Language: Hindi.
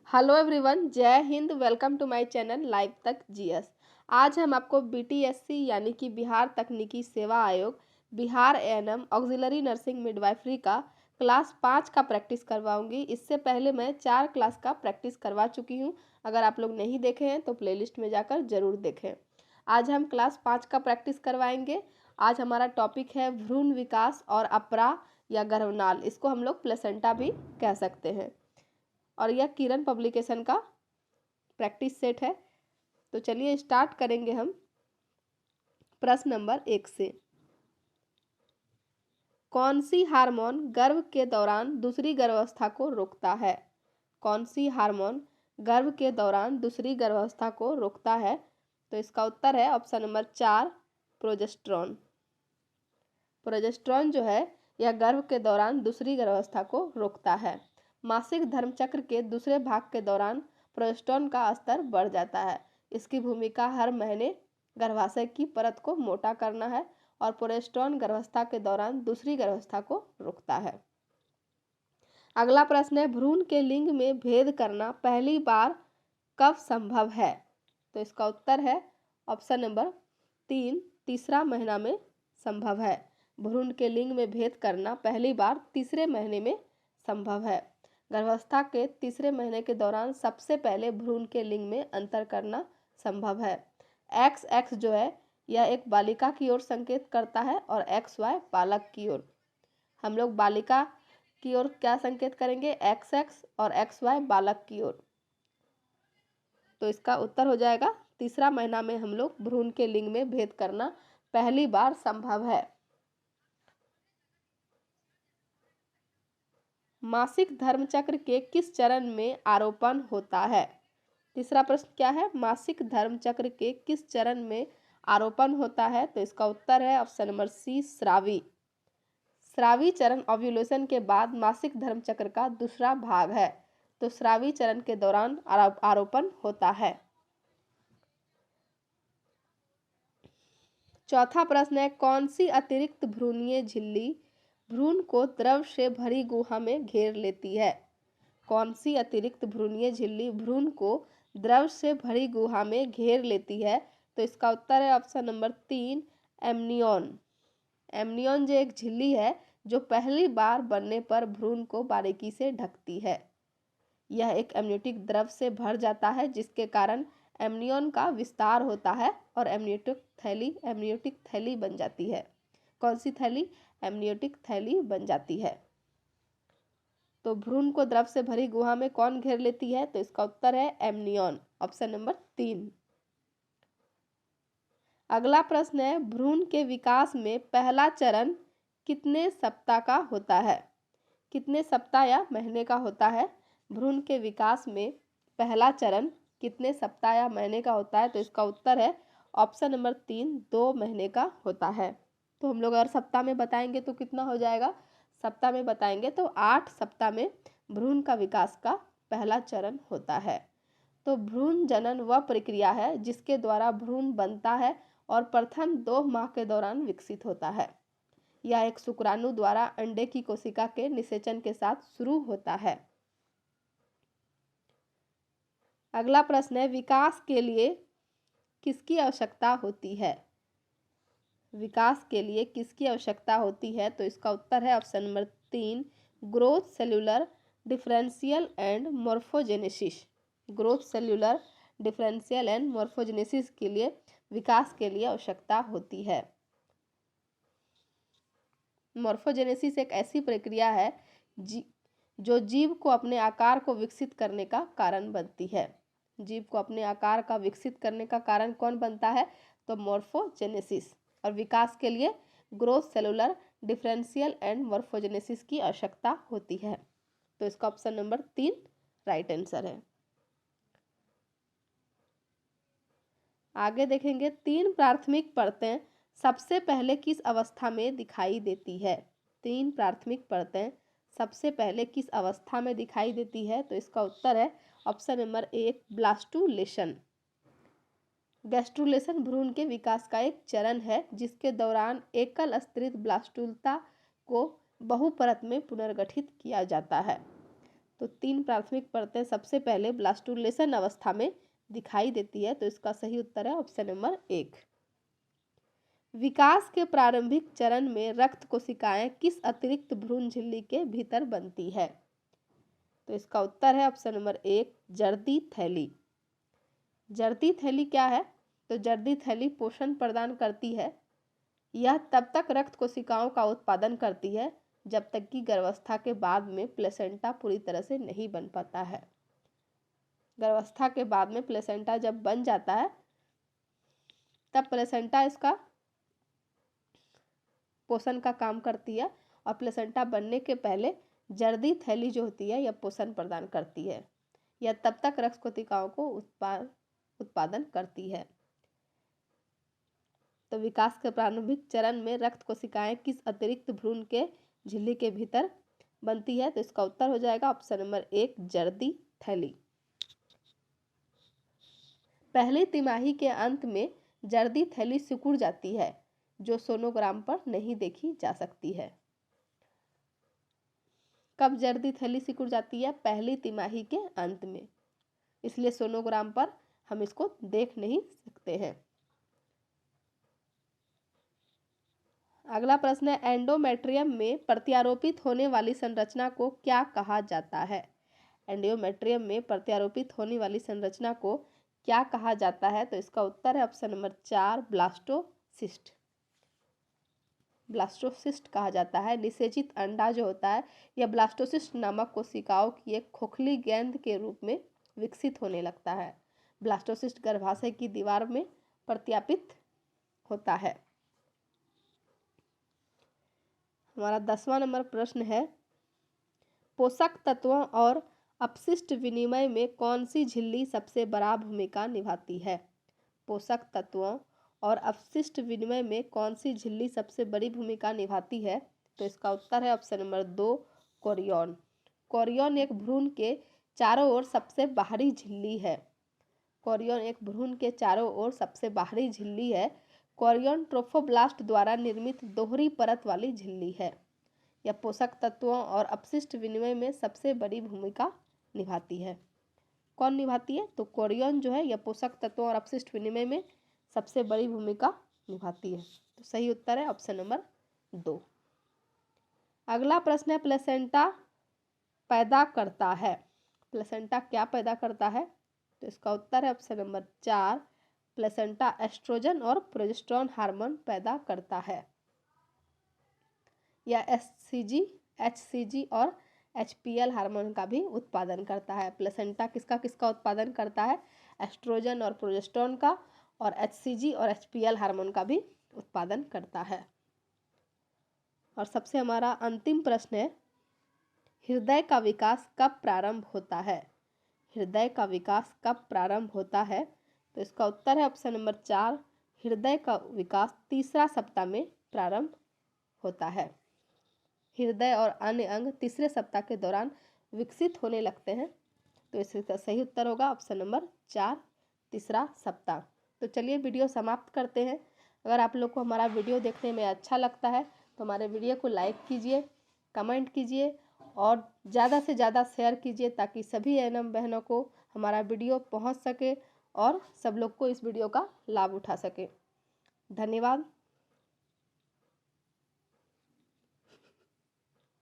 हेलो एवरीवन, जय Hind. Welcome to my channel live Tak GS. आज हम आपको बीटीएससी यानी कि बिहार तकनीकी सेवा आयोग Bihar ANM auxiliary nursing midwifery का क्लास 5 का प्रैक्टिस करवाऊंगी। इससे पहले मैं 4 क्लास का प्रैक्टिस करवा चुकी हूं। अगर आप लोग नहीं देखे हैं तो प्लेलिस्ट में जाकर ज़रूर देखें। आज हम क्लास 5 का प्रैक्टिस करवाएंगे। आज हमारा टॉपिक है भ्रूण विकास और अपरा या गर्भनाल। इसको हम लोग प्लेसेंटा भी कह सकते हैं और यह किरण पब्लिकेशन का प्रैक्टिस सेट है। तो चलिए स्टार्ट करेंगे हम प्रश्न नंबर 1 से। कौन सी हार्मोन गर्भ के दौरान दूसरी गर्भावस्था को रोकता है? कौन सी हार्मोन गर्भ के दौरान दूसरी गर्भावस्था को रोकता है? तो इसका उत्तर है ऑप्शन नंबर 4, प्रोजेस्टेरॉन। प्रोजेस्टेरॉन जो है यह गर्भ के दौरान दूसरी गर्भावस्था को रोकता है। मासिक धर्म चक्र के दूसरे भाग के दौरान प्रोजेस्टेरॉन का स्तर बढ़ जाता है। इसकी भूमिका हर महीने गर्भाशय की परत को मोटा करना है और प्रोजेस्टेरॉन गर्भावस्था के दौरान दूसरी गर्भावस्था को रोकता है। अगला प्रश्न है, भ्रूण के लिंग में भेद करना पहली बार कब संभव है? तो इसका उत्तर है ऑप्शन नंबर 3, तीसरा महीना में संभव है। भ्रूण के लिंग में भेद करना पहली बार तीसरे महीने में संभव है। गर्भावस्था के तीसरे महीने के दौरान सबसे पहले भ्रूण के लिंग में अंतर करना संभव है। XX जो है यह एक बालिका की ओर संकेत करता है और XY बालक की ओर। हम लोग बालिका की ओर क्या संकेत करेंगे? XX और XY बालक की ओर। तो इसका उत्तर हो जाएगा तीसरा महीना में हम लोग भ्रूण के लिंग में भेद करना पहली बार संभव है। मासिक धर्म चक्र के किस चरण में आरोपण होता है? तीसरा प्रश्न क्या है? मासिक धर्म चक्र के किस चरण में आरोपण होता है? तो इसका उत्तर है ऑप्शन नंबर C, स्रावी। स्रावी चरण ओव्यूलेशन के बाद मासिक धर्म चक्र का दूसरा भाग है। तो स्रावी चरण के दौरान आरोपण होता है। चौथा प्रश्न है, कौन सी अतिरिक्त भ्रूणीय झिल्ली भ्रूण को द्रव से भरी गुहा में घेर लेती है? कौन सी अतिरिक्त भ्रूणीय झिल्ली भ्रूण को द्रव से भरी गुहा में घेर लेती है? तो इसका उत्तर है ऑप्शन नंबर 3, एमनियन। एमनियन जो एक झिल्ली है जो पहली बार बनने पर भ्रूण को बारीकी से ढकती है। यह एक एमनियोटिक द्रव से भर जाता है जिसके कारण एमनियन का विस्तार होता है और एमनियोटिक थैली बन जाती है। कौन सी थैली? एमनियोटिक थैली बन जाती है। तो भ्रूण को द्रव से भरी गुहा में कौन घेर लेती है? तो इसका उत्तर है एमनियन, ऑप्शन नंबर 3। अगला प्रश्न है, भ्रूण के विकास में पहला चरण कितने सप्ताह का होता है? कितने सप्ताह या महीने का होता है? भ्रूण के विकास में पहला चरण कितने सप्ताह या महीने का होता है? तो इसका उत्तर है ऑप्शन नंबर 3, 2 महीने का होता है। तो हम लोग अगर सप्ताह में बताएंगे तो कितना हो जाएगा? सप्ताह में बताएंगे तो 8 सप्ताह में भ्रूण का विकास का पहला चरण होता है। तो भ्रूण जनन वह प्रक्रिया है जिसके द्वारा भ्रूण बनता है और प्रथम 2 माह के दौरान विकसित होता है। यह एक शुक्राणु द्वारा अंडे की कोशिका के निषेचन के साथ शुरू होता है। अगला प्रश्न है, विकास के लिए किसकी आवश्यकता होती है? विकास के लिए किसकी आवश्यकता होती है? तो इसका उत्तर है option number 3, growth cellular differential and morphogenesis. Growth cellular differential and morphogenesis के लिए विकास के लिए आवश्यकता होती है। मॉर्फोजेनेसिस एक ऐसी प्रक्रिया है जो जीव को अपने आकार को विकसित करने का कारण बनती है। जीव को अपने आकार का विकसित करने का कारण कौन बनता है? तो मॉर्फोजेनेसिस। और विकास के लिए growth cellular differential and morphogenesis की आवश्यकता होती है। तो इसका ऑप्शन नंबर 3 राइट आंसर है। आगे देखेंगे, 3 प्राथमिक परतें सबसे पहले किस अवस्था में दिखाई देती है? 3 प्राथमिक परतें सबसे पहले किस अवस्था में दिखाई देती है? तो इसका उत्तर है ऑप्शन नंबर 1, ब्लास्टुलेशन। गैस्ट्रुलेशन भ्रूण के विकास का एक चरण है जिसके दौरान एकल स्तरित ब्लास्टुलता को बहुपरत में पुनर्गठित किया जाता है। तो 3 प्राथमिक परतें सबसे पहले ब्लास्टुलेशन अवस्था में दिखाई देती है, तो इसका सही उत्तर है ऑप्शन नंबर 1। विकास के प्रारंभिक चरण में रक्त कोशिकाएं किस अतिरिक्त भ्रूण झिल्ली के भीतर बनती है? तो इसका उत्तर है ऑप्शन नंबर 1, जर्दी थैली। जर्दी थैली क्या है? तो जर्दी थैली पोषण प्रदान करती है। यह तब तक रक्त कोशिकाओं का उत्पादन करती है जब तक कि गर्भावस्था के बाद में प्लेसेंटा पूरी तरह से नहीं बन पाता है। गर्भावस्था के बाद में प्लेसेंटा जब बन जाता है तब प्लेसेंटा इसका पोषण का काम करती है, और प्लेसेंटा बनने के पहले जर्दी थैली जो होती है यह पोषण प्रदान करती है। यह तब तक रक्त कोशिकाओं को उत्पादन करती है। तो विकास के प्रारंभिक चरण में रक्त कोशिकाएं किस अतिरिक्त भ्रूण के झिल्ली के भीतर बनती है? तो इसका उत्तर हो जाएगा ऑप्शन नंबर 1, जर्दी थैली। पहली तिमाही के अंत में जर्दी थैली सिकुड़ जाती है, जो सोनोग्राम पर नहीं देखी जा सकती है। कब जर्दी थैली सिकुड़ जाती है? पहली तिमाही के अंत में, इसलिए सोनोग्राम पर हम इसको देख नहीं सकते हैं। अगला प्रश्न है, एंडोमेट्रियम में प्रत्यारोपित होने वाली संरचना को क्या कहा जाता है? एंडोमेट्रियम में प्रत्यारोपित होने वाली संरचना को क्या कहा जाता है? तो इसका उत्तर है ऑप्शन नंबर 4, ब्लास्टोसिस्ट। ब्लास्टोसिस्ट कहा जाता है। निषेचित अंडा जो होता है यह ब्लास्टोसिस्ट नामक कोशिकाओं की एक खोखली गेंद के रूप में विकसित होने लगता है। ब्लास्टोसिस्ट गर्भाशय की दीवार में प्रत्यापित होता है। हमारा 10वां नंबर प्रश्न है, पोषक तत्वों और अपशिष्ट विनिमय में कौन सी झिल्ली सबसे बड़ा भूमिका निभाती है? पोषक तत्वों और अपशिष्ट विनिमय में कौन सी झिल्ली सबसे बड़ी भूमिका निभाती है? तो इसका उत्तर है ऑप्शन नंबर 2, कोरियन। कोरियन एक भ्रूण के चारों ओर सबसे बाहरी झिल्ली है। कोरियन एक भ्रूण के चारों ओर सबसे बाहरी झिल्ली है। कोरियन ट्रोफोब्लास्ट द्वारा निर्मित दोहरी परत वाली झिल्ली है। यह पोषक तत्वों और अपशिष्ट विनिमय में सबसे बड़ी भूमिका निभाती है। कौन निभाती है? तो कोरियन जो है यह पोषक तत्वों और अपशिष्ट विनिमय में सबसे बड़ी भूमिका निभाती है। तो सही उत्तर है ऑप्शन नंबर 2। अगला प्रश्न है, प्लेसेंटा पैदा करता है। प्लेसेंटा क्या पैदा करता है? तो इसका उत्तर है ऑप्शन नंबर 4, प्लेसेंटा एस्ट्रोजन और प्रोजेस्टेरोन हार्मोन पैदा करता है। यह HCG और HPL हार्मोन का भी उत्पादन करता है। प्लेसेंटा किसका किसका उत्पादन करता है? एस्ट्रोजन और प्रोजेस्टेरोन का, और HCG और HPL हार्मोन का भी उत्पादन करता है। और सबसे हमारा अंतिम प्रश्न है, हृदय का विकास कब प्रारंभ होता है? हृदय का विकास कब प्रारंभ होता है? तो इसका उत्तर है ऑप्शन नंबर 4, हृदय का विकास तीसरा सप्ताह में प्रारंभ होता है। हृदय और अन्य अंग तीसरे सप्ताह के दौरान विकसित होने लगते हैं। तो इसका सही उत्तर होगा ऑप्शन नंबर 4, तीसरा सप्ताह। तो चलिए वीडियो समाप्त करते हैं। अगर आप लोग को हमारा वीडियो देखने में अच्छा लगता है तो हमारे वीडियो को लाइक कीजिए, कमेंट कीजिए और ज़्यादा से ज़्यादा शेयर कीजिए, ताकि सभी एनएम बहनों को हमारा वीडियो पहुंच सके और सब लोग को इस वीडियो का लाभ उठा सके। धन्यवाद।